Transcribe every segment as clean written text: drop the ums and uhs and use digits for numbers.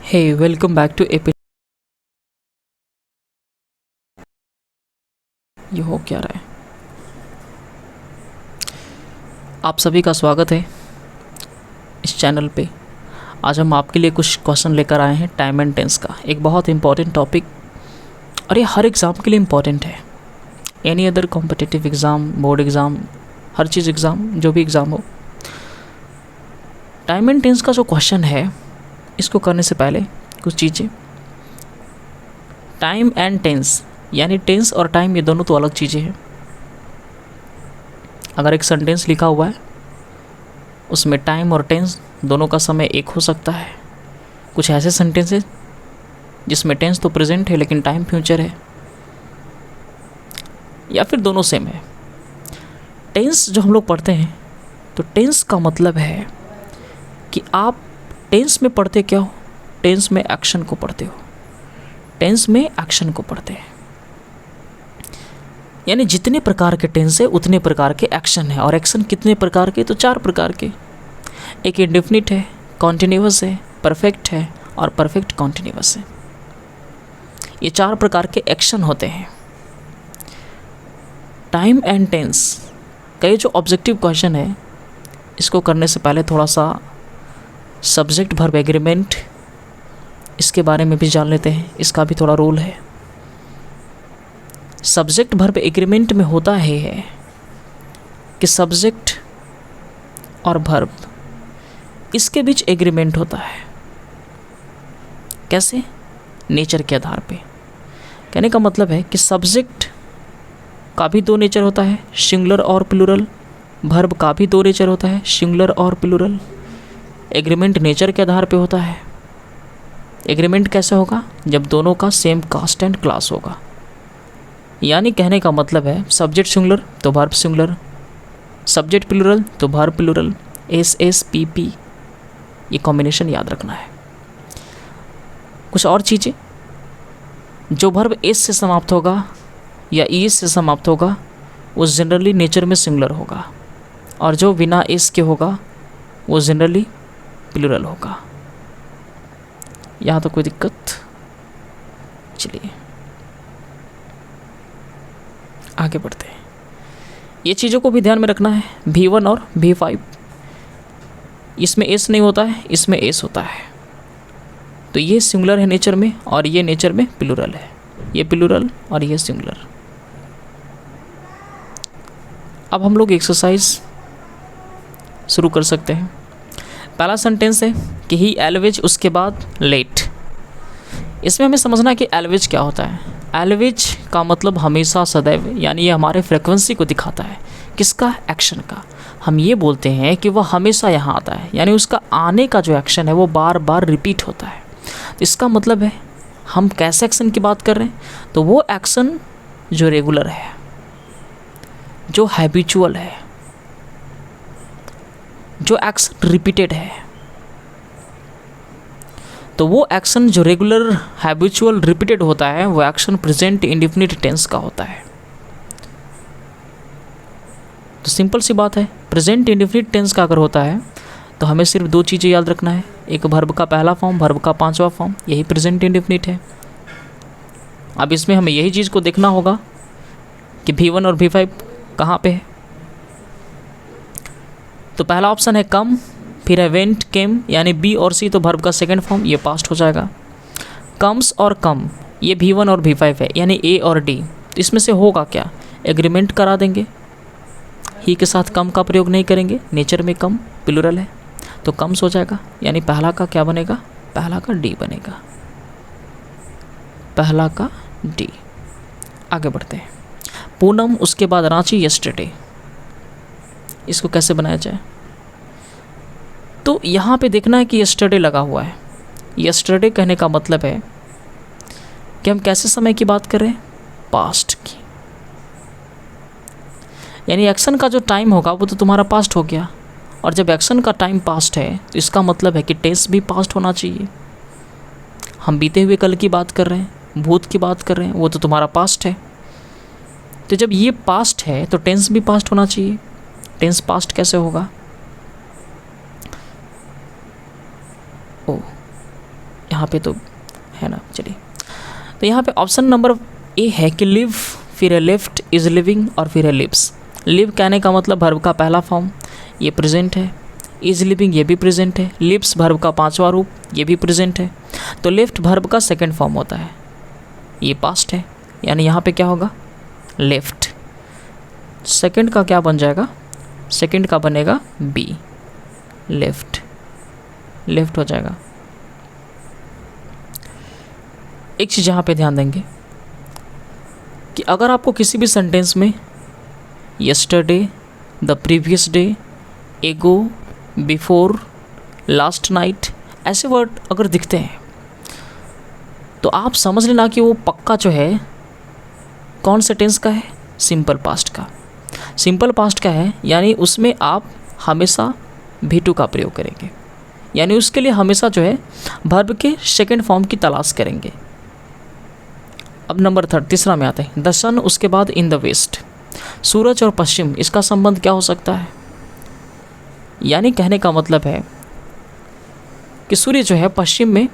Hey, welcome back to AP. ये हो क्या रहा है? आप सभी का स्वागत है इस चैनल पे। आज हम आपके लिए कुछ क्वेश्चन लेकर आए हैं टाइम एंड टेंस का, एक बहुत इंपॉर्टेंट टॉपिक, और ये हर एग्ज़ाम के लिए इम्पॉर्टेंट है। Any other competitive exam, board exam, हर चीज़ एग्ज़ाम, जो भी एग्ज़ाम हो, टाइम एंड टेंस का जो क्वेश्चन है, इसको करने से पहले कुछ चीज़ें। टाइम एंड टेंस यानी टेंस और टाइम, ये दोनों तो अलग चीज़ें हैं। अगर एक सेंटेंस लिखा हुआ है, उसमें टाइम और टेंस दोनों का समय एक हो सकता है। कुछ ऐसे सेंटेंस है जिसमें टेंस तो प्रेजेंट है लेकिन टाइम फ्यूचर है, या फिर दोनों सेम है। टेंस जो हम लोग पढ़ते हैं, तो टेंस का मतलब है कि आप टेंस में पढ़ते क्या हो? टेंस में एक्शन को पढ़ते हो। टेंस में एक्शन को पढ़ते हैं, यानी जितने प्रकार के टेंस है उतने प्रकार के एक्शन है। और एक्शन कितने प्रकार के? तो 4 प्रकार के। एक इंडेफिनिट है, कॉन्टिन्यूअस है, परफेक्ट है और परफेक्ट कॉन्टिन्यूअस है। ये 4 प्रकार के एक्शन होते हैं। टाइम एंड टेंस का ये जो ऑब्जेक्टिव क्वेश्चन है, इसको करने से पहले थोड़ा सा सब्जेक्ट वर्ब एग्रीमेंट, इसके बारे में भी जान लेते हैं। इसका भी थोड़ा रोल है। सब्जेक्ट वर्ब एग्रीमेंट में होता है कि सब्जेक्ट और वर्ब, इसके बीच एग्रीमेंट होता है। कैसे? नेचर के आधार पे। कहने का मतलब है कि सब्जेक्ट का भी 2 नेचर होता है, सिंगुलर और प्लूरल। वर्ब का भी 2 नेचर होता है, सिंगुलर और प्लूरल। एग्रीमेंट नेचर के आधार पे होता है। एग्रीमेंट कैसे होगा? जब दोनों का सेम कास्ट एंड क्लास होगा। यानी कहने का मतलब है सब्जेक्ट सिंगुलर तो वर्ब सिंगुलर, सब्जेक्ट प्लूरल तो वर्ब प्लूरल। SSPP, ये कॉम्बिनेशन याद रखना है। कुछ और चीज़ें, जो वर्ब एस से समाप्त होगा या ई से समाप्त होगा, वो जनरली नेचर में सिंगुलर होगा, और जो बिना एस के होगा वो जनरली प्लूरल होगा। यहाँ तो कोई दिक्कत? चलिए आगे बढ़ते हैं। ये चीज़ों को भी ध्यान में रखना है। V1 और V5, इसमें एस नहीं होता है, इसमें एस होता है। तो ये सिंगुलर है नेचर में, और ये नेचर में प्लूरल है। ये प्लूरल और ये सिंगुलर। अब हम लोग एक्सरसाइज शुरू कर सकते हैं। पहला सेंटेंस है कि ही एलवेज, उसके बाद लेट। इसमें हमें समझना है कि एलवेज क्या होता है। एलवेज का मतलब हमेशा, सदैव, यानी ये हमारे फ्रिक्वेंसी को दिखाता है। किसका? एक्शन का। हम ये बोलते हैं कि वह हमेशा यहाँ आता है, यानी उसका आने का जो एक्शन है वो बार बार रिपीट होता है। इसका मतलब है हम कैसे एक्शन की बात कर रहे हैं? तो वो एक्शन जो रेगुलर है, जो हैबिचुअल है, जो एक्शन रिपीटेड है। तो वो एक्शन जो रेगुलर, हैबिचुअल, रिपीटेड होता है, वो एक्शन प्रेजेंट इंडेफिनिट टेंस का होता है। तो सिंपल सी बात है, प्रेजेंट इंडेफिनिट टेंस का अगर होता है तो हमें सिर्फ 2 चीज़ें याद रखना है। एक वर्ब का पहला फॉर्म, वर्ब का 5वां फॉर्म, यही प्रेजेंट इंडेफिनिट है। अब इसमें हमें यही चीज़ को देखना होगा कि V1 और V5 कहाँ पे है। तो पहला ऑप्शन है कम, फिर है वेंट, केम, यानी बी और सी, तो वर्ब का सेकंड फॉर्म, ये पास्ट हो जाएगा। कम्स और कम, ये V1 और V5 है, यानी ए और डी। तो इसमें से होगा क्या? एग्रीमेंट करा देंगे। ही के साथ कम का प्रयोग नहीं करेंगे, नेचर में कम प्लूरल है, तो कम्स हो जाएगा। यानी पहला का क्या बनेगा? पहला का डी बनेगा। पहला का डी। आगे बढ़ते हैं। पूनम, उसके बाद रांची, यस्टरडे। इसको कैसे बनाया जाए? तो यहाँ पे देखना है कि यस्टरडे लगा हुआ है। यस्टरडे कहने का मतलब है कि हम कैसे समय की बात कर रहे हैं? पास्ट की। यानी एक्शन का जो टाइम होगा वो तो तुम्हारा पास्ट हो गया, और जब एक्शन का टाइम पास्ट है तो इसका मतलब है कि टेंस भी पास्ट होना चाहिए। हम बीते हुए कल की बात कर रहे हैं, भूत की बात कर रहे हैं, वो तो तुम्हारा पास्ट है। तो जब ये पास्ट है तो टेंस भी पास्ट होना चाहिए। टेंस पास्ट कैसे होगा? यहाँ पे तो है ना। चलिए, तो यहाँ पे ऑप्शन नंबर ए है कि लिव, फिर है लिफ्ट, इज लिविंग और फिर है लिव्स। लिव कहने का मतलब वर्ब का पहला फॉर्म, ये प्रेजेंट है। इज लिविंग ये भी प्रेजेंट है। लिव्स वर्ब का पांचवा रूप, ये भी प्रेजेंट है। तो लिफ्ट वर्ब का सेकंड फॉर्म होता है, ये पास्ट है, यानी यहाँ पे क्या होगा, लेफ्ट। सेकंड का क्या बन जाएगा, सेकंड का बनेगा बी, लेफ्ट, लेफ्ट हो जाएगा। एक चीज़ यहाँ पे ध्यान देंगे कि अगर आपको किसी भी सेंटेंस में यस्टरडे, द प्रीवियस डे, एगो, बिफोर, लास्ट नाइट ऐसे वर्ड अगर दिखते हैं तो आप समझ लेना कि वो पक्का जो है कौन से टेंस का है, सिंपल पास्ट का। सिंपल पास्ट का है यानी उसमें आप हमेशा भी2 का प्रयोग करेंगे, यानी उसके लिए हमेशा जो है वर्ब के सेकंड फॉर्म की तलाश करेंगे। अब नंबर तीसरा में आते हैं, द सन, उसके बाद इन द वेस्ट। सूरज और पश्चिम, इसका संबंध क्या हो सकता है, यानी कहने का मतलब है कि सूर्य जो है पश्चिम में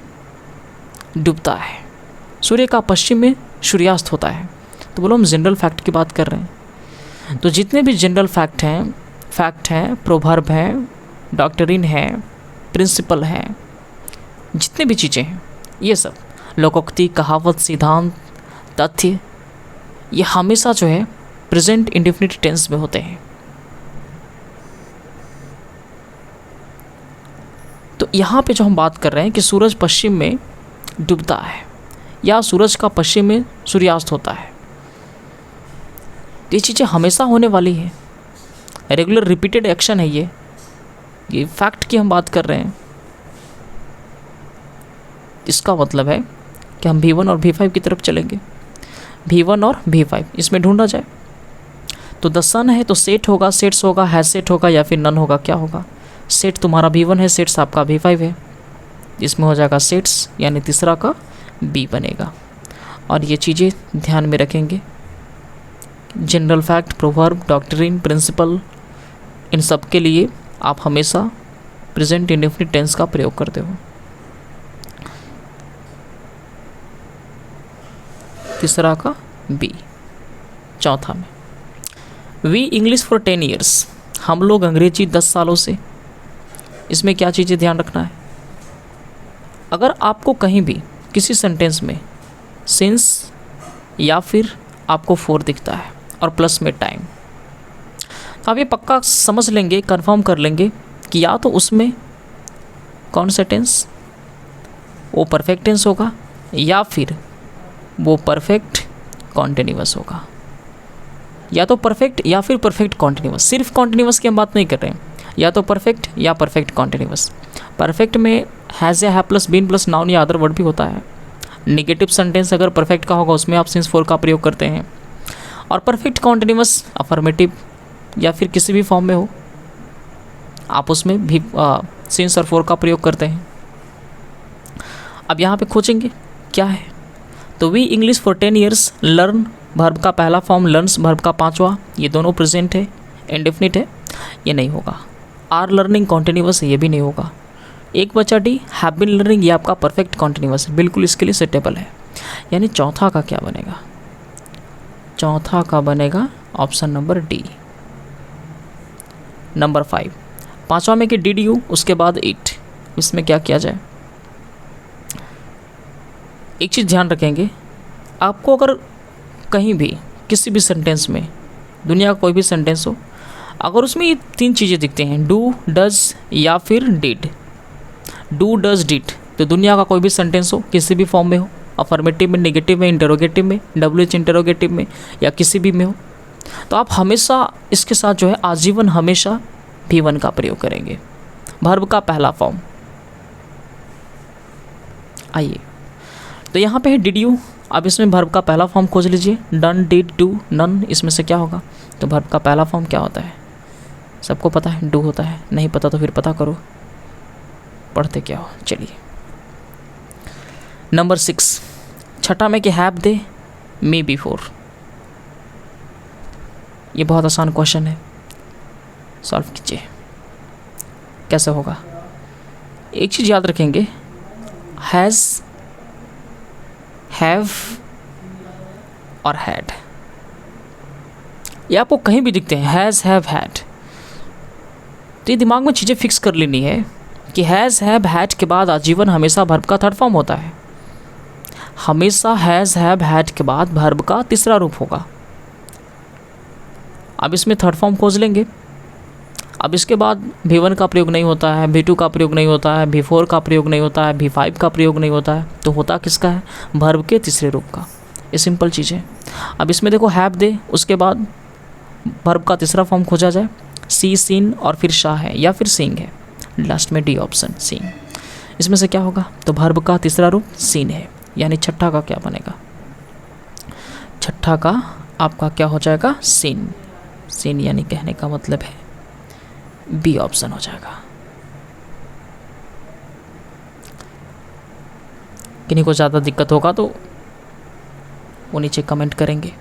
डूबता है, सूर्य का पश्चिम में सूर्यास्त होता है। तो बोलो हम जनरल फैक्ट की बात कर रहे हैं, तो जितने भी जनरल फैक्ट हैं, प्रोवर्ब हैं, डॉक्ट्रिन है, प्रिंसिपल है, जितने भी चीज़ें हैं, ये सब लोकोक्ति, कहावत, सिद्धांत, तथ्य, ये हमेशा जो है प्रेजेंट इंडेफिनिट टेंस में होते हैं। तो यहाँ पे जो हम बात कर रहे हैं कि सूरज पश्चिम में डूबता है या सूरज का पश्चिम में सूर्यास्त होता है, ये चीज़ें हमेशा होने वाली है, रेगुलर रिपीटेड एक्शन है, ये फैक्ट की हम बात कर रहे हैं। इसका मतलब है कि हम V1 और V5 की तरफ चलेंगे, V1 और V5 इसमें ढूंढा जाए। तो द सन है तो सेट होगा, सेट्स होगा, हैज सेट होगा या फिर नन होगा, क्या होगा, सेट तुम्हारा V1 है, सेट्स आपका V5 है, इसमें हो जाएगा सेट्स, यानी तीसरा का B बनेगा। और ये चीज़ें ध्यान में रखेंगे, general fact, proverb, doctrine, principle, इन सब के लिए आप हमेशा प्रेजेंट इंडेफिनिट टेंस का प्रयोग करते हो। तीसरा का बी। चौथा में वी इंग्लिश फॉर 10 ईयर्स, हम लोग अंग्रेजी 10 सालों से। इसमें क्या चीज़ें ध्यान रखना है, अगर आपको कहीं भी किसी सेंटेंस में सिंस या फिर आपको 4 दिखता है और प्लस में टाइम, तो आप ये पक्का समझ लेंगे, कंफर्म कर लेंगे कि या तो उसमें कौन सा टेंस, वो परफेक्ट टेंस होगा या फिर वो परफेक्ट कॉन्टिन्यूअस होगा, या तो परफेक्ट या फिर परफेक्ट कॉन्टिन्यूअस। सिर्फ कॉन्टिन्यूअस की हम बात नहीं कर रहे हैं, या तो परफेक्ट या परफेक्ट कॉन्टिन्यूअस। परफेक्ट में हैज़ या है प्लस बीन प्लस नाउन या अदर वर्ड भी होता है। नेगेटिव सेंटेंस अगर परफेक्ट का होगा उसमें आप सिंस 4 का प्रयोग करते हैं, और परफेक्ट कॉन्टिन्यूअस अफर्मेटिव या फिर किसी भी फॉर्म में हो आप उसमें भी सिंस और 4 का प्रयोग करते हैं। अब यहाँ पे खोजेंगे क्या है, तो we English for 10 years, learn verb का पहला फॉर्म, लर्न्स वर्ब का पांचवा, ये दोनों प्रेजेंट है, इंडेफिनिट है, ये नहीं होगा। आर लर्निंग कॉन्टिन्यूअस है, ये भी नहीं होगा। एक बचा डी, हैव बीन लर्निंग, ये आपका परफेक्ट कॉन्टिन्यूअस है, बिल्कुल इसके लिए सेटेबल है। यानी चौथा का क्या बनेगा, चौथा का बनेगा ऑप्शन नंबर डी। नंबर 5, पांचवा में कि डिड यू, उसके बाद इट, इसमें क्या किया जाए। एक चीज़ ध्यान रखेंगे, आपको अगर कहीं भी किसी भी सेंटेंस में, दुनिया का कोई भी सेंटेंस हो, अगर उसमें ये 3 चीज़ें दिखती हैं, डू, डज या फिर डिड, डू, डज, डिड, तो दुनिया का कोई भी सेंटेंस हो, किसी भी फॉर्म में हो, अफर्मेटिव में, नेगेटिव में, इंटरोगेटिव में, WH इंटरोगेटिव में या किसी भी में हो, तो आप हमेशा इसके साथ जो है आजीवन हमेशा V1 का प्रयोग करेंगे, वर्ब का पहला फॉर्म। आइए, तो यहाँ पे है डिड यू, अब इसमें वर्ब का पहला फॉर्म खोज लीजिए, डन, डिड, डू, नन, इसमें से क्या होगा, तो वर्ब का पहला फॉर्म क्या होता है, सबको पता है, डू होता है, नहीं पता तो फिर पता करो, पढ़ते क्या हो। चलिए नंबर 6, छठा में कि हैव दे, मे बिफोर, ये बहुत आसान क्वेश्चन है, सॉल्व कीजिए कैसे होगा। एक चीज़ याद रखेंगे, हैज़, हैव और हैड। ये आपको कहीं भी दिखते हैं, हैज़, हैव, हैड। तो ये दिमाग में चीज़ें फिक्स कर लेनी है कि हैज़, हैव, हैड के बाद आजीवन हमेशा वर्ब का थर्ड फॉर्म होता है। हमेशा हैज़, हैव, हैड के बाद वर्ब का तीसरा रूप होगा। अब इसमें थर्ड फॉर्म खोज लेंगे। अब इसके बाद V1 का प्रयोग नहीं होता है, V2 का प्रयोग नहीं होता है, V4 का प्रयोग नहीं होता है, V5 का प्रयोग नहीं होता है, तो होता किसका है? वर्ब के तीसरे रूप का। ये सिंपल चीज़ है। अब इसमें देखो हैव दे, उसके बाद वर्ब का तीसरा फॉर्म खोजा जाए, सी, सीन और फिर शाह है या फिर सींग है, लास्ट में डी ऑप्शन सीन। इसमें से क्या होगा? तो वर्ब का तीसरा रूप सीन है, यानी छठा का क्या बनेगा? छठा का आपका क्या हो जाएगा? सीन। सीन यानी कहने का मतलब है बी ऑप्शन हो जाएगा। किन्हीं को ज़्यादा दिक्कत होगा तो वो नीचे कमेंट करेंगे,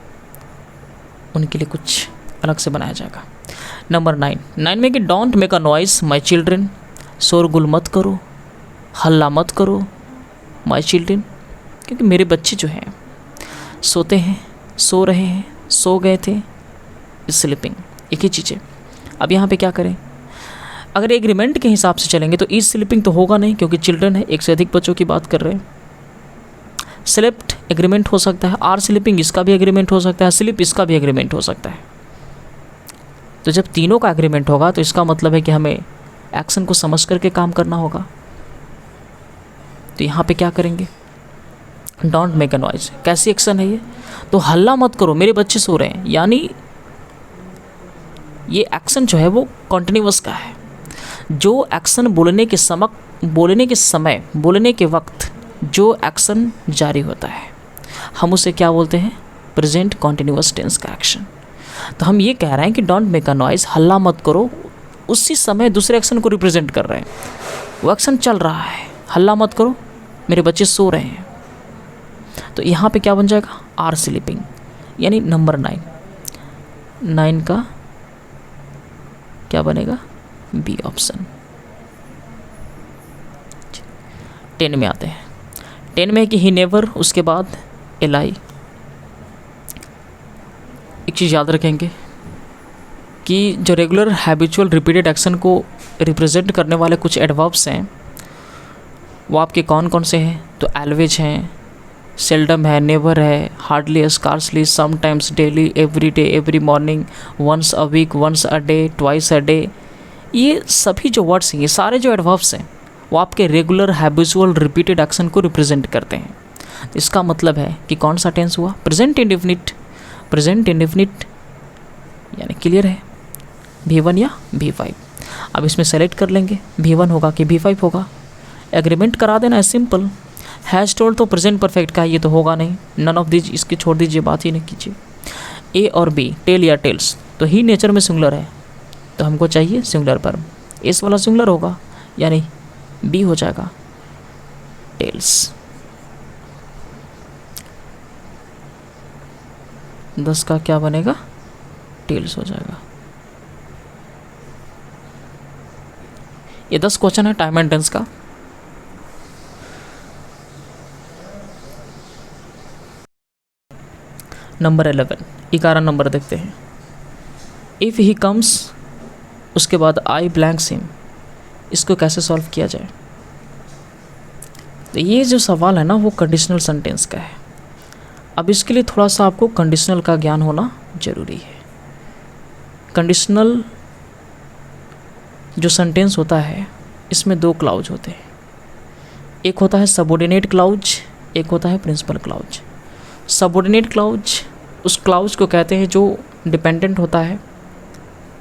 उनके लिए कुछ अलग से बनाया जाएगा। नंबर 9 में कि don't make a noise my children, शोरगुल मत करो, हल्ला मत करो माई चिल्ड्रेन, क्योंकि मेरे बच्चे जो हैं सोते हैं, सो रहे हैं, सो गए थे, स्लीपिंग, एक ही चीज़ है। अब यहाँ पे क्या करें? अगर एग्रीमेंट के हिसाब से चलेंगे तो इज स्लीपिंग तो होगा नहीं, क्योंकि चिल्ड्रन है, एक से अधिक बच्चों की बात कर रहे हैं। स्लेप्ट एग्रीमेंट हो सकता है, आर स्लीपिंग इसका भी एग्रीमेंट हो सकता है, स्लीप इसका भी एग्रीमेंट हो सकता है। तो जब तीनों का एग्रीमेंट होगा तो इसका मतलब है कि हमें एक्शन को समझ करके काम करना होगा। तो यहाँ पे क्या करेंगे? डोंट मेक अ नॉइज, कैसी एक्शन है ये? तो हल्ला मत करो, मेरे बच्चे सो रहे हैं, यानी ये एक्शन जो है वो कॉन्टिन्यूअस का है। जो एक्शन बोलने के समय, बोलने के वक्त जो एक्शन जारी होता है, हम उसे क्या बोलते हैं? प्रेजेंट कॉन्टिन्यूअस टेंस का एक्शन। तो हम ये कह रहे हैं कि डोंट मेक अ नॉइज, हल्ला मत करो, उसी समय दूसरे एक्शन को रिप्रेजेंट कर रहे हैं। वो एक्शन चल रहा है, हल्ला मत करो, मेरे बच्चे सो रहे हैं। तो यहाँ पे क्या बन जाएगा? आर स्लीपिंग, यानी नंबर 9 का क्या बनेगा? B option. 10 में आते हैं। 10 में कि ही नेवर, उसके बाद एलाई। एक चीज़ याद रखेंगे कि जो रेगुलर हैबिचुअल रिपीटेड एक्शन को रिप्रेजेंट करने वाले कुछ एडवर्ब्स हैं वो आपके कौन कौन से हैं? तो एलवेज हैं, सेल्डम है, नेवर है, hardly, scarcely, sometimes, daily, every day, every morning, once a week, once a day, twice a day. ये सभी जो वर्ड्स हैं, ये सारे जो एडवर्ब्स हैं वो आपके रेगुलर हैबिचुअल रिपीटेड एक्शन को रिप्रेजेंट करते हैं। इसका मतलब है कि कौन सा टेंस हुआ? Present indefinite. प्रेजेंट इंडेफिनिट यानी क्लियर है, V1 या V5। अब इसमें सेलेक्ट कर लेंगे V1 होगा कि V5 होगा, एग्रीमेंट करा देना है, सिंपल। हैज़ टोल्ड तो प्रेजेंट परफेक्ट का, ये तो होगा नहीं, नन ऑफ दिस, इसकी छोड़ दीजिए, बात ही नहीं कीजिए। ए और बी, टेल या टेल्स, तो ही नेचर में सिंगुलर है, तो हमको चाहिए सिंगुलर पर, एस वाला सिंगुलर होगा, यानी बी हो जाएगा टेल्स। 10 का क्या बनेगा? टेल्स हो जाएगा। ये 10 क्वेश्चन है टाइम एंड टेंस का। नंबर 11, 11 नंबर देखते हैं। इफ़ ही कम्स, उसके बाद आई ब्लैंक्स हिम, इसको कैसे सॉल्व किया जाए? तो ये जो सवाल है ना वो कंडीशनल सेंटेंस का है। अब इसके लिए थोड़ा सा आपको कंडीशनल का ज्ञान होना जरूरी है। कंडीशनल जो सेंटेंस होता है इसमें 2 क्लाउज होते हैं, एक होता है सबऑर्डिनेट क्लाउज, एक होता है प्रिंसिपल क्लाउज। सबऑर्डिनेट क्लाउज उस क्लाउज को कहते हैं जो डिपेंडेंट होता है,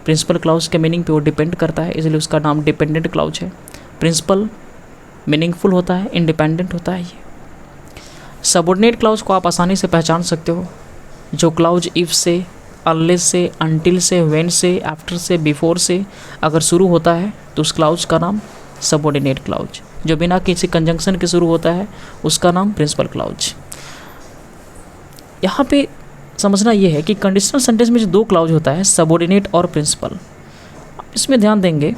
प्रिंसिपल क्लाउज के मीनिंग पे वो डिपेंड करता है, इसलिए उसका नाम डिपेंडेंट क्लाउज है। प्रिंसिपल मीनिंगफुल होता है, इंडिपेंडेंट होता है। ये सबऑर्डिनेट क्लाउज को आप आसानी से पहचान सकते हो, जो क्लाउज इफ़ से, अनलेस से, अनटिल से, व्हेन से, आफ्टर से, बिफोर से अगर शुरू होता है तो उस क्लाउज का नाम सबऑर्डिनेट क्लाउज। जो बिना किसी कंजंक्शन के शुरू होता है उसका नाम प्रिंसिपल क्लाउज। यहाँ पे समझना ये है कि कंडीशनल सेंटेंस में जो 2 क्लाउज होता है, सबऑर्डिनेट और प्रिंसिपल, इसमें ध्यान देंगे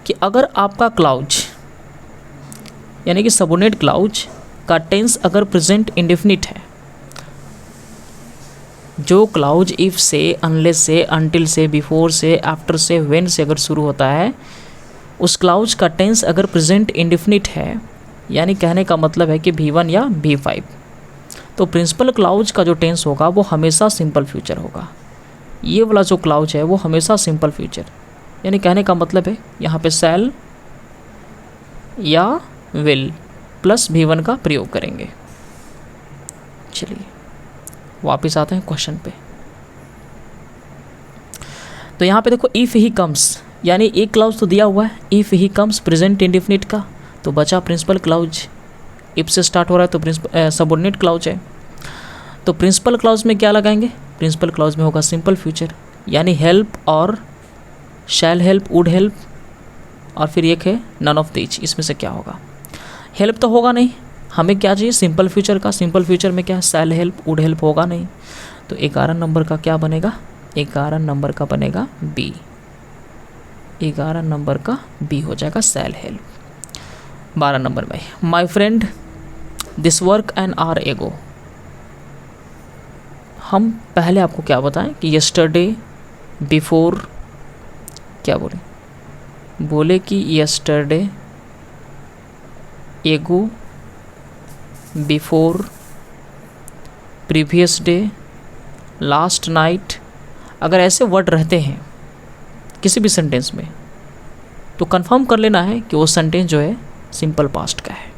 कि अगर आपका क्लाउज यानी कि सबोर्डिनेट क्लाउज का टेंस अगर प्रेजेंट इंडेफिनिट है, जो क्लाउज इफ से, अनलेस से, अनटिल से, बिफोर से, आफ्टर से, व्हेन से अगर शुरू होता है, उस क्लाउज का टेंस अगर प्रेजेंट इंडेफिनिट है, यानी कहने का मतलब है कि V1 या V5, तो प्रिंसिपल क्लाउज का जो टेंस होगा वो हमेशा सिंपल फ्यूचर होगा। ये वाला जो क्लाउज है वो हमेशा सिंपल फ्यूचर, यानी कहने का मतलब है यहाँ पे शैल या विल प्लस V1 का प्रयोग करेंगे। चलिए वापस आते हैं क्वेश्चन पे। तो यहाँ पे देखो इफ़ ही कम्स, यानी एक क्लाउज तो दिया हुआ है if he comes present indefinite का, तो बचा प्रिंसिपल क्लाउज। इफ से स्टार्ट हो रहा है तो सबऑर्डिनेट क्लाउज है, तो प्रिंसिपल क्लाउज में क्या लगाएंगे? प्रिंसिपल क्लाउज में होगा सिंपल फ्यूचर, यानी हेल्प और शैल हेल्प, वुड हेल्प, और फिर एक है नन ऑफ दीज। इसमें से क्या होगा? हेल्प तो होगा नहीं, हमें क्या चाहिए? सिंपल फ्यूचर का। सिंपल फ्यूचर में क्या है? शैल हेल्प, वुड हेल्प होगा नहीं, तो 11 नंबर का क्या बनेगा? 11 नंबर का बनेगा बी। 11 नंबर का बी हो जाएगा शैल हेल्प। 12 नंबर में my friend this work and are ago. हम पहले आपको क्या बताएं कि यस्टरडे, बिफोर, क्या बोले कि यस्टरडे, एगो, before, previous day, last night, अगर ऐसे वर्ड रहते हैं किसी भी सेंटेंस में तो कंफर्म कर लेना है कि वो सेंटेंस जो है सिंपल पास्ट का है।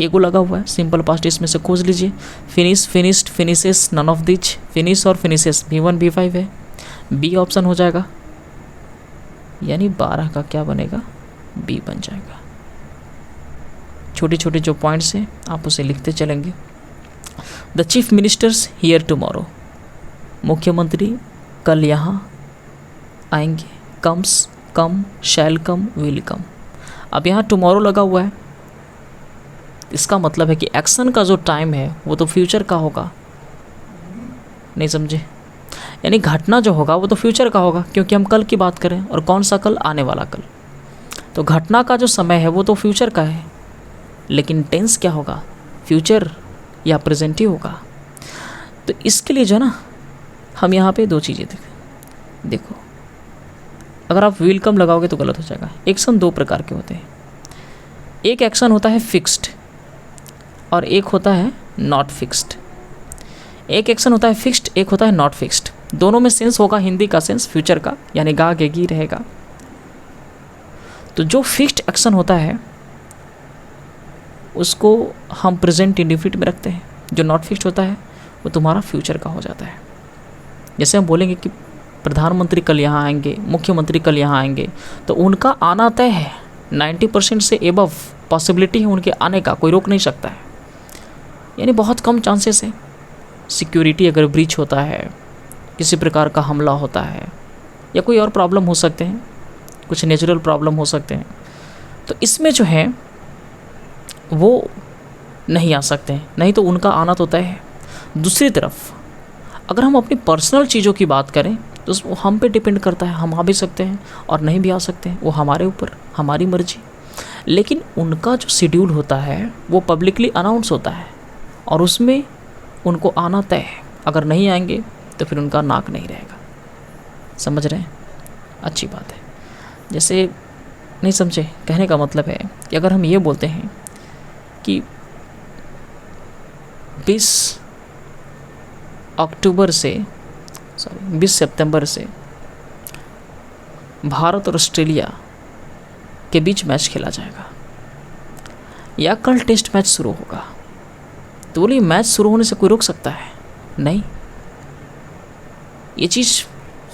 एगो लगा हुआ है, सिंपल पास्ट इसमें से खोज लीजिए। Finish, finished, finishes, none of which. Finish और फिनिशेस V1 V5 है, बी ऑप्शन हो जाएगा, यानी 12 का क्या बनेगा? बी बन जाएगा। छोटे छोटे जो पॉइंट्स हैं आप उसे लिखते चलेंगे। The chief ministers here tomorrow, मुख्यमंत्री कल यहाँ आएंगे। Comes, come, shall come, will come. अब यहाँ टुमारो लगा हुआ है, इसका मतलब है कि एक्शन का जो टाइम है वो तो फ्यूचर का होगा। नहीं समझे? यानी घटना जो होगा वो तो फ्यूचर का होगा, क्योंकि हम कल की बात करें, और कौन सा कल? आने वाला कल। तो घटना का जो समय है वो तो फ्यूचर का है, लेकिन टेंस क्या होगा? फ्यूचर या प्रेजेंट ही होगा। तो इसके लिए जो है ना, हम यहाँ पे दो चीज़ें देखो, अगर आप विल कम लगाओगे तो गलत हो जाएगा। एक्शन दो प्रकार के होते हैं, एक एक्शन होता है फिक्स्ड और एक होता है नॉट फिक्स्ड। एक एक्शन होता है फिक्स्ड, एक होता है नॉट फिक्स्ड। दोनों में सेंस होगा हिंदी का सेंस फ्यूचर का, यानी गा गेगी रहेगा। तो जो फिक्स्ड एक्शन होता है उसको हम प्रेजेंट इंडेफिनिट में रखते हैं, जो नॉट फिक्स्ड होता है वो तुम्हारा फ्यूचर का हो जाता है। जैसे हम बोलेंगे कि प्रधानमंत्री कल यहाँ आएंगे, मुख्यमंत्री कल यहाँ आएंगे, तो उनका आना तय है, 90% से एबव पॉसिबिलिटी है उनके आने का, कोई रोक नहीं सकता है, यानी बहुत कम चांसेस है। सिक्योरिटी अगर ब्रीच होता है, किसी प्रकार का हमला होता है, या कोई और प्रॉब्लम हो सकते हैं, कुछ नेचुरल प्रॉब्लम हो सकते हैं, तो इसमें जो है वो नहीं आ सकते हैं, नहीं तो उनका आना तो तय है। दूसरी तरफ अगर हम अपनी पर्सनल चीज़ों की बात करें तो वो हम पे डिपेंड करता है, हम आ भी सकते हैं और नहीं भी आ सकते हैं, वो हमारे ऊपर, हमारी मर्जी। लेकिन उनका जो शेड्यूल होता है वो पब्लिकली अनाउंस होता है और उसमें उनको आना तय है। अगर नहीं आएंगे तो फिर उनका नाक नहीं रहेगा। समझ रहे हैं? अच्छी बात है। जैसे नहीं समझे, कहने का मतलब है कि अगर हम ये बोलते हैं कि 20 सितंबर से भारत और ऑस्ट्रेलिया के बीच मैच खेला जाएगा, या कल टेस्ट मैच शुरू होगा, तो बोलिए मैच शुरू होने से कोई रोक सकता है? नहीं, ये चीज़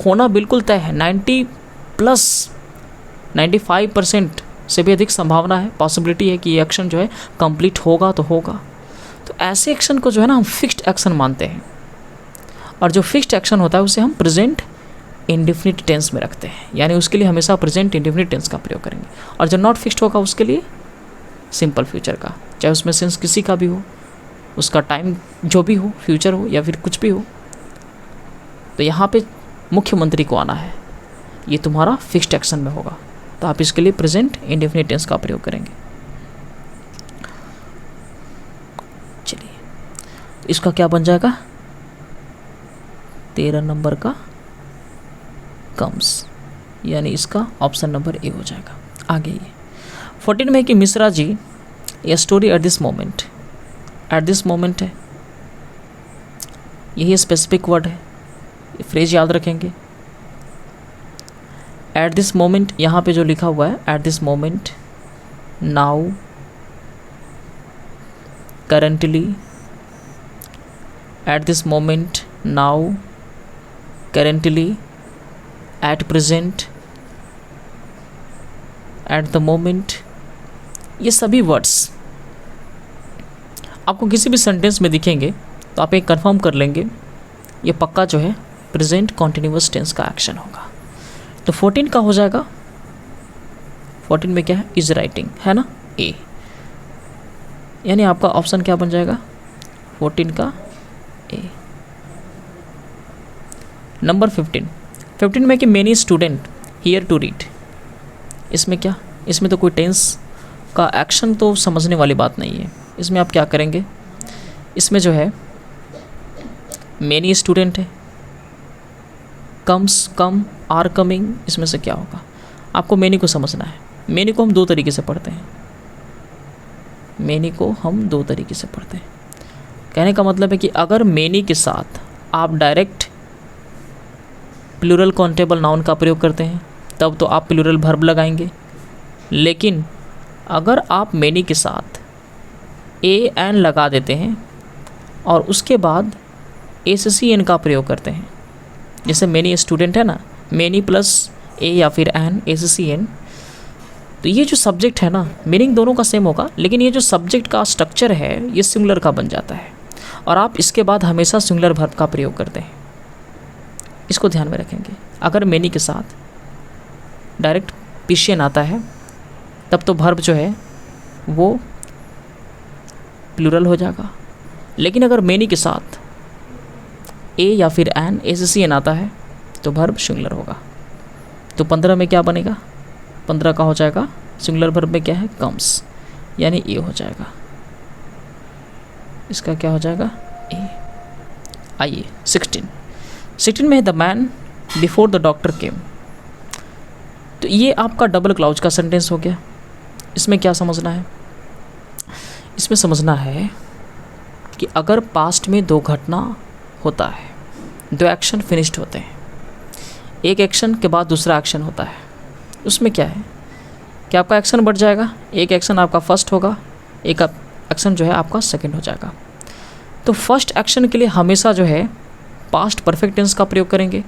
होना बिल्कुल तय है। 95% से भी अधिक संभावना है, पॉसिबिलिटी है कि ये एक्शन जो है कंप्लीट होगा तो होगा। तो ऐसे एक्शन को जो है ना हम फिक्स्ड एक्शन मानते हैं, और जो फिक्स्ड एक्शन होता है उसे हम प्रेजेंट इंडेफिनिट टेंस में रखते हैं, यानी उसके लिए हमेशा प्रेजेंट इंडेफिनिट टेंस का प्रयोग करेंगे। और जो नॉट फिक्स्ड होगा उसके लिए सिंपल फ्यूचर का, चाहे उसमें सेंस किसी का भी हो, उसका टाइम जो भी हो, फ्यूचर हो या फिर कुछ भी हो। तो यहाँ पे मुख्यमंत्री को आना है, ये तुम्हारा फिक्स्ड एक्शन में होगा, तो आप इसके लिए प्रेजेंट इंडेफिनिट टेंस का प्रयोग करेंगे। इसका क्या बन जाएगा, 13 नंबर का कम्स, यानी इसका ऑप्शन नंबर ए हो जाएगा। आगे ये 14 में कि Mishra ji a story at this moment, at this moment है, यही स्पेसिफिक वर्ड है, ये फ्रेज याद रखेंगे। एट दिस मोमेंट यहाँ पे जो लिखा हुआ है, eight this moment, now, currently, eight this moment, now, currently, at present, at the moment, ये सभी वर्ड्स आपको किसी भी सेंटेंस में दिखेंगे तो आप एक कंफर्म कर लेंगे, ये पक्का जो है प्रेजेंट कॉन्टिन्यूअस टेंस का एक्शन होगा। तो 14 का हो जाएगा, 14 में क्या है, इज राइटिंग, है ना, ए, यानी आपका ऑप्शन क्या बन जाएगा, 14 का ए। नंबर 15 में कि many student here to read, इसमें क्या, इसमें तो कोई टेंस का एक्शन तो समझने वाली बात नहीं है। इसमें आप क्या करेंगे, इसमें जो है मेनी स्टूडेंट है, कम्स, कम, आर कमिंग, इसमें से क्या होगा, आपको मेनी को समझना है। मेनी को हम दो तरीके से पढ़ते हैं, मेनी को हम दो तरीके से पढ़ते हैं। कहने का मतलब है कि अगर मेनी के साथ आप डायरेक्ट प्लूरल काउंटेबल नाउन का प्रयोग करते हैं तब तो आप प्लूरल वर्ब लगाएंगे, लेकिन अगर आप मेनी के साथ ए एन लगा देते हैं और उसके बाद एस सी एन का प्रयोग करते हैं, जैसे मेनी स्टूडेंट है ना, मेनी प्लस ए या फिर एन, एस सी एन, तो ये जो सब्जेक्ट है ना, मीनिंग दोनों का सेम होगा, लेकिन ये जो सब्जेक्ट का स्ट्रक्चर है ये सिंगुलर का बन जाता है और आप इसके बाद हमेशा सिंगुलर वर्ब का प्रयोग करते हैं। इसको ध्यान में रखेंगे। अगर मेनी के साथ डायरेक्ट पीशियन आता है तब तो वर्ब जो है वो प्लूरल हो जाएगा, लेकिन अगर मेनी के साथ ए या फिर एन, एस सी एन आता है तो वर्ब सिंगुलर होगा। तो 15 में क्या बनेगा, 15 का हो जाएगा सिंगुलर वर्ब में क्या है, कम्स, यानी ए हो जाएगा। इसका क्या हो जाएगा, ए। आइए 16 में है the man before the doctor केम, तो ये आपका डबल क्लाउज का सेंटेंस हो गया। इसमें क्या समझना है, इसमें समझना है कि अगर पास्ट में दो घटना होता है, दो एक्शन फिनिश्ड होते हैं, एक एक्शन के बाद दूसरा एक्शन होता है, उसमें क्या है कि आपका एक्शन बढ़ जाएगा, एक एक्शन आपका फर्स्ट होगा, एक एक्शन जो है आपका सेकंड हो जाएगा। तो फर्स्ट एक्शन के लिए हमेशा जो है पास्ट परफेक्ट टेंस का प्रयोग करेंगे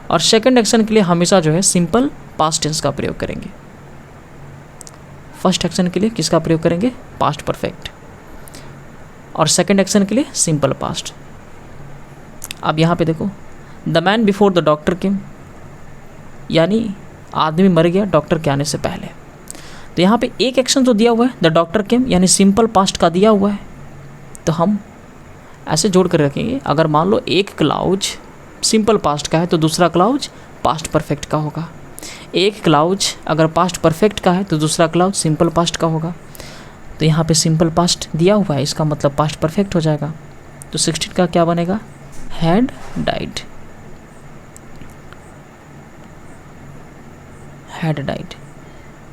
और सेकंड एक्शन के लिए हमेशा जो है सिंपल पास्ट टेंस का प्रयोग करेंगे। फर्स्ट एक्शन के लिए किसका प्रयोग करेंगे, पास्ट परफेक्ट, और सेकंड एक्शन के लिए सिंपल पास्ट। अब यहाँ पे देखो, the man before the doctor केम, यानी आदमी मर गया डॉक्टर के आने से पहले। तो यहाँ पे एक एक्शन तो दिया हुआ है, द डॉक्टर केम, यानी सिंपल पास्ट का दिया हुआ है, तो हम ऐसे जोड़ कर रखेंगे। अगर मान लो एक क्लाउज सिंपल पास्ट का है तो दूसरा क्लाउज पास्ट परफेक्ट का होगा, एक क्लाउज अगर पास्ट परफेक्ट का है तो दूसरा क्लाउज सिंपल पास्ट का होगा। तो यहाँ पे सिंपल पास्ट दिया हुआ है, इसका मतलब पास्ट परफेक्ट हो जाएगा। तो 16 का क्या बनेगा, हैड डाइड, हैड डाइड,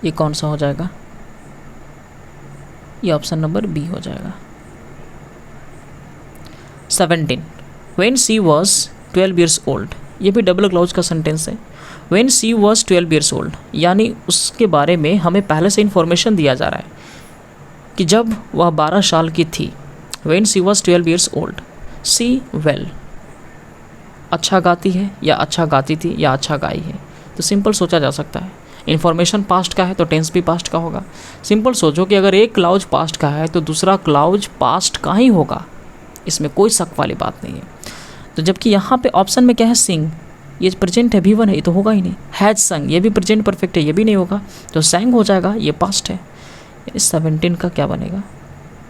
ये कौन सा हो जाएगा, ये ऑप्शन नंबर बी हो जाएगा। 17 when she was 12 years old, ये भी डबल क्लाउज का सेंटेंस है। When she was 12 years old, यानी उसके बारे में हमें पहले से इन्फॉर्मेशन दिया जा रहा है कि जब वह 12 साल की थी। When she was 12 years old, she well, अच्छा गाती है या अच्छा गाती थी या अच्छा गाई है, तो सिंपल सोचा जा सकता है। इन्फॉर्मेशन पास्ट का है तो टेंस भी पास्ट का होगा। सिंपल सोचो कि अगर एक क्लाउज पास्ट का है तो दूसरा क्लाउज पास्ट का ही होगा, इसमें कोई शक वाली बात नहीं है। तो जबकि यहाँ पे ऑप्शन में क्या है, सिंग, ये प्रेजेंट है, V1 है, ये तो होगा ही नहीं। हैज संग, ये भी प्रेजेंट परफेक्ट है, ये भी नहीं होगा, तो सैंग हो जाएगा, ये पास्ट है। 17 का क्या बनेगा,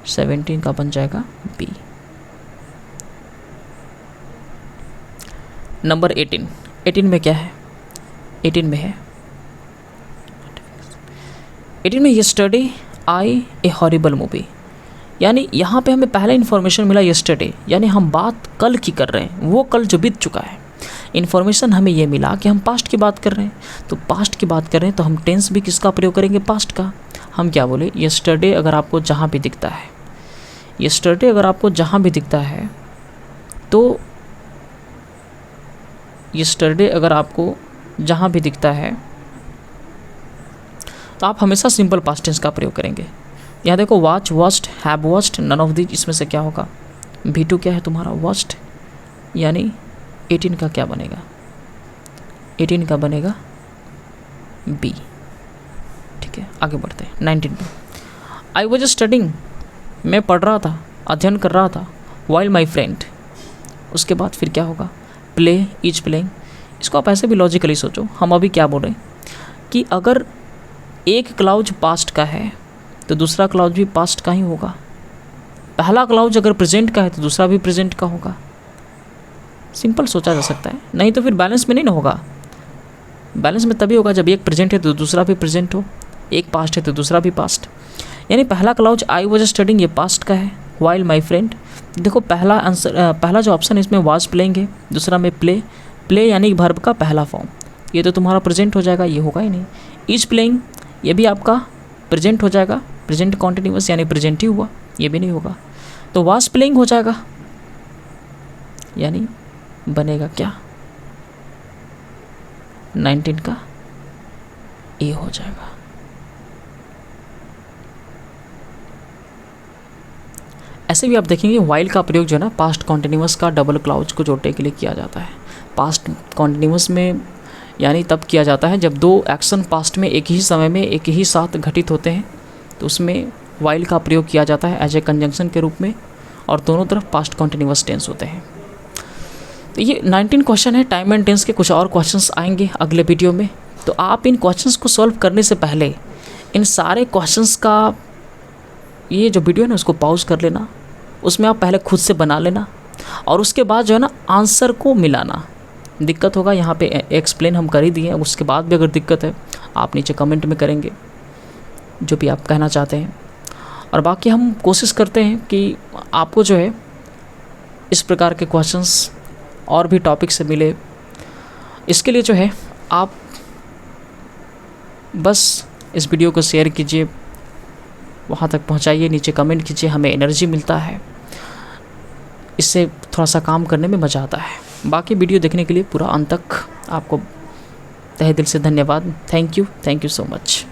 17 का बन जाएगा बी। नंबर 18 में क्या है, 18 में है, 18 में yesterday I A horrible movie, यानी यहाँ पे हमें पहले इन्फॉर्मेशन मिला यस्टरडे, यानी हम बात कल की कर रहे हैं, वो कल जो बीत चुका है। इन्फॉर्मेशन हमें ये मिला कि हम पास्ट की बात कर रहे हैं, तो पास्ट की बात कर रहे हैं तो हम टेंस भी किसका प्रयोग करेंगे, पास्ट का। हम क्या बोले, यस्टरडे अगर आपको जहाँ भी दिखता है, यस्टरडे अगर आपको जहाँ भी दिखता है, तो यस्टरडे अगर आपको जहाँ भी दिखता है तो आप हमेशा सिंपल पास्ट टेंस का प्रयोग करेंगे। यहाँ देखो, watch, watched, have watched, none of these, इसमें से क्या होगा, V2 क्या है तुम्हारा, वॉच्ड, यानी 18 का क्या बनेगा, 18 का बनेगा B। ठीक है, आगे बढ़ते हैं 19 पे। आई वॉज स्टडिंग, मैं पढ़ रहा था, अध्ययन कर रहा था, वाइल माई फ्रेंड, उसके बाद फिर क्या होगा, प्ले, इज प्लेइंग। इसको आप ऐसे भी लॉजिकली सोचो, हम अभी क्या बोल रहे हैं कि अगर एक क्लाउज पास्ट का है तो दूसरा क्लाउज भी पास्ट का ही होगा। पहला क्लाउज अगर प्रेजेंट का है तो दूसरा भी प्रेजेंट का होगा। सिंपल सोचा जा सकता है, नहीं तो फिर बैलेंस में नहीं ना होगा। बैलेंस में तभी होगा जब एक प्रेजेंट है तो दूसरा भी प्रेजेंट हो, एक पास्ट है तो दूसरा भी पास्ट। यानी पहला क्लाउज आई वॉज स्टडिंग, ये पास्ट का है, वाइल माई फ्रेंड। देखो पहला आंसर, पहला जो ऑप्शन है इसमें वाज प्लेइंग है, दूसरा में प्ले, प्ले यानी वर्ब का पहला फॉर्म, ये तो तुम्हारा प्रेजेंट हो जाएगा, ये होगा ही नहीं। इज प्लेइंग, ये भी आपका प्रेजेंट हो जाएगा, प्रेजेंट कॉन्टिन्यूअस यानी प्रेजेंट ही हुआ, ये भी नहीं होगा। तो वाज प्लेइंग हो जाएगा, यानी बनेगा क्या, 19 का ए हो जाएगा। ऐसे भी आप देखेंगे वाइल का प्रयोग जो है ना, पास्ट कॉन्टिन्यूअस का डबल क्लाउज को जोड़ने के लिए किया जाता है। पास्ट कॉन्टिन्यूअस में यानी तब किया जाता है जब दो एक्शन पास्ट में एक ही समय में एक ही साथ घटित होते हैं, तो उसमें वाइल का प्रयोग किया जाता है एज ए कंजंक्शन के रूप में, और दोनों तरफ पास्ट कॉन्टिन्यूअस टेंस होते हैं। तो ये 19 क्वेश्चन है। टाइम एंड टेंस के कुछ और क्वेश्चंस आएंगे अगले वीडियो में, तो आप इन क्वेश्चंस को सॉल्व करने से पहले इन सारे क्वेश्चंस का ये जो वीडियो है ना उसको पॉज कर लेना, उसमें आप पहले खुद से बना लेना, और उसके बाद जो है ना आंसर को मिलाना। दिक्कत होगा यहाँ पे एक्सप्लेन हम कर ही दिए, उसके बाद भी अगर दिक्कत है आप नीचे कमेंट में करेंगे जो भी आप कहना चाहते हैं। और बाकी हम कोशिश करते हैं कि आपको जो है इस प्रकार के क्वेश्चंस और भी टॉपिक से मिले। इसके लिए जो है आप बस इस वीडियो को शेयर कीजिए, वहाँ तक पहुँचाइए, नीचे कमेंट कीजिए, हमें एनर्जी मिलता है, इससे थोड़ा सा काम करने में मज़ा आता है। बाकी वीडियो देखने के लिए पूरा अंत तक आपको तहे दिल से धन्यवाद। Thank you so much.